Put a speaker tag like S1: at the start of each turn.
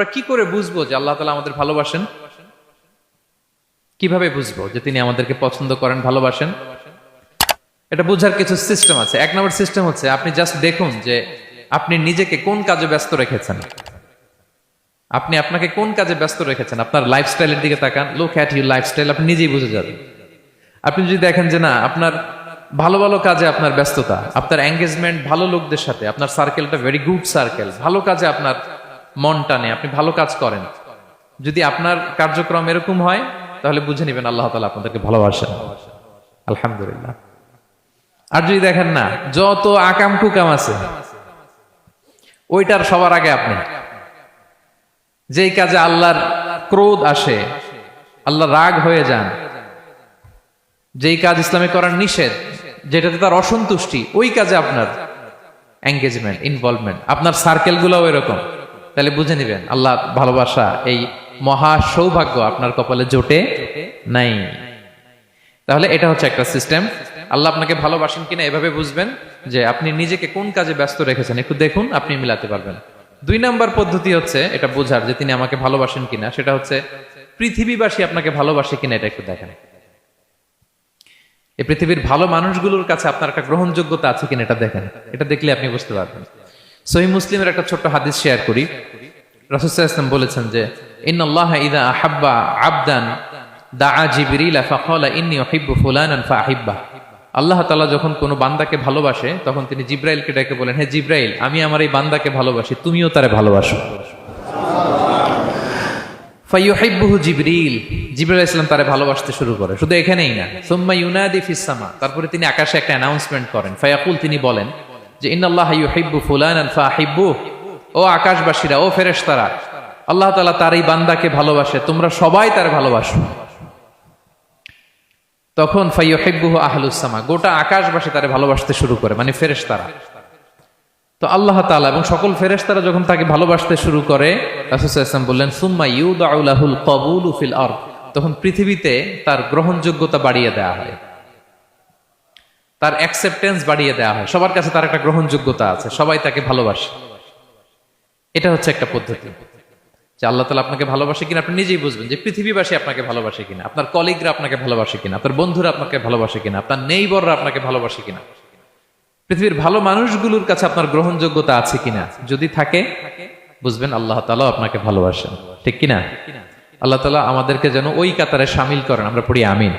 S1: আমরা কি করে বুঝবো যে আল্লাহ তাআলা আমাদের ভালোবাসেন? কিভাবে বুঝবো যে তিনি আমাদেরকে পছন্দ করেন, ভালোবাসেন? এটা বোঝার কিছু সিস্টেম আছে। এক নম্বর সিস্টেম হচ্ছে আপনি জাস্ট দেখুন যে আপনি নিজেকে কোন কাজে ব্যস্ত রেখেছেন। আপনি আপনাকে কোন কাজে ব্যস্ত রেখেছেন, আপনার লাইফস্টাইলের দিকে তাকান, লুক অ্যাট ইউর লাইফস্টাইল, আপনি নিজেই বুঝে যাবেন। আপনি যদি দেখেন যে না, আপনার ভালো ভালো কাজে আপনার ব্যস্ততা, আপনার এঙ্গেজমেন্ট ভালো লোকদের সাথে, আপনার সার্কেলটা ভেরি গুড সার্কেল, ভালো কাজে আপনার মন টানে, আপনি ভালো কাজ করেন, যদি আপনার কার্যক্রম এরকম হয় তাহলে বুঝে নেবেন আল্লাহ তাআলা আপনাদেরকে ভালোবাসেন। আলহামদুলিল্লাহ। আর যদি দেখেন না, যত আকাম কুকাম আছে ওইটার সবার আগে আপনি, যেই কাজে আল্লাহর ক্রোধ আসে, আল্লাহ রাগ হয়ে যান, যেই কাজ ইসলামে করার নিষেধ, যেটাতে তার অসন্তুষ্টি, ওই কাজে আপনার এঙ্গেজমেন্ট, ইনভলভমেন্ট, আপনার সার্কেল গুলাও এরকম, তাহলে বুঝে নিবেন আল্লাহ ভালোবাসা, এই মহা সৌভাগ্য আপনার কপালে জোটে নাই। তাহলে এটা হচ্ছে একটা সিস্টেম। আল্লাহ আপনাকে ভালোবাসেন কিনা এভাবে বুঝবেন যে আপনি নিজেকে কোন কাজে ব্যস্ত রেখেছেন, একটু দেখুন, আপনি মিলাতে পারবেন। 2 নাম্বার পদ্ধতি হচ্ছে এটা বোঝার যে তিনি আমাকে ভালোবাসেন কিনা, সেটা হচ্ছে পৃথিবীবাসী আপনাকে ভালোবাসে কিনা এটা একটু দেখেন। এই পৃথিবীর ভালো মানুষগুলোর কাছে আপনার একটা গ্রহণযোগ্যতা আছে কিনা এটা দেখেন। এটা দেখলে আপনি বুঝতে পারবেন। সহিহ মুসলিমের একটা ছোট্ট হাদিস শেয়ার করি। রাসূল সাল্লাল্লাহু আলাইহি ওয়াসাল্লাম বলেছেন যে ইন্নাল্লাহা ইযা আহাব্বা আবদান দাআ জিবরিলা ফাকালা ইন্নী উহিব্বু ফুলানান ফাআহিব্বা। আল্লাহ তাআলা যখন কোনো বান্দাকে ভালোবাসে তখন তিনি জিবরাইলকে ডেকে বলেন, হে জিবরাইল, আমি আমার এই বান্দাকে ভালোবাসি, তুমিও তারে ভালোবাসো। ফায়ুহিব্বুহু জিবরিল, জিবরাইল আলাইহিস সালাম তারে ভালোবাসতে শুরু করে। শুধু এখানেই না, সুম্মা ইউনাদি ফিস সামা, তারপরে তিনি আকাশে একটা অ্যানাউন্সমেন্ট করেন। ফায়াকুল, তিনি বলেন যে ইন্নাল্লাহা ইউহিব্বু ফুলানান ফাআহিব্বুহু, ও আকাশবাসীরা, ও ফেরেশতারা, আল্লাহ তাআলা তার এই বান্দাকে ভালোবাসে, তোমরা সবাই তারে ভালোবাসো। তখন ফায়ুহিব্বুহু আহলুস সামা, গোটা আকাশবাসী তারে ভালোবাসতে শুরু করে, মানে ফেরেশতারা। তো আল্লাহ তাআলা এবং সকল ফেরেশতারা যখন তাকে ভালোবাসতে শুরু করে, রাসূল সাল্লাল্লাহু আলাইহি ওয়াসাল্লাম বললেন সুম্মা ইউদাউ লাহুল কবুলু ফিল আরদ, তখন পৃথিবীতে তার গ্রহণযোগ্যতা বাড়িয়ে দেওয়া হয়, তার অ্যাকসেপ্টেন্স বাড়িয়ে দেওয়া হয়, সবার কাছে তার একটা গ্রহণযোগ্যতা আছে, সবাই তাকে ভালোবাসে। এটা হচ্ছে একটা পদ্ধতি যে আল্লাহ তাআলা আপনাকে ভালোবাসে কিনা আপনি নিজেই বুঝবেন, যে পৃথিবীবাসী আপনাকে ভালোবাসে কিনা, আপনার কলিগরা আপনাকে ভালোবাসে কিনা, আপনার বন্ধুরা আপনাকে ভালোবাসে কিনা, আপনার নেইবররা আপনাকে ভালোবাসে কিনা, পৃথিবীর ভালো মানুষগুলোর কাছে আপনার গ্রহণযোগ্যতা আছে কিনা। যদি থাকে বুঝবেন আল্লাহ তাআলা আপনাকে ভালোবাসেন। ঠিক কিনা? আল্লাহ তাআলা আমাদেরকে যেন ওই কাতারে শামিল করেন। আমরা পড়ি আমিন।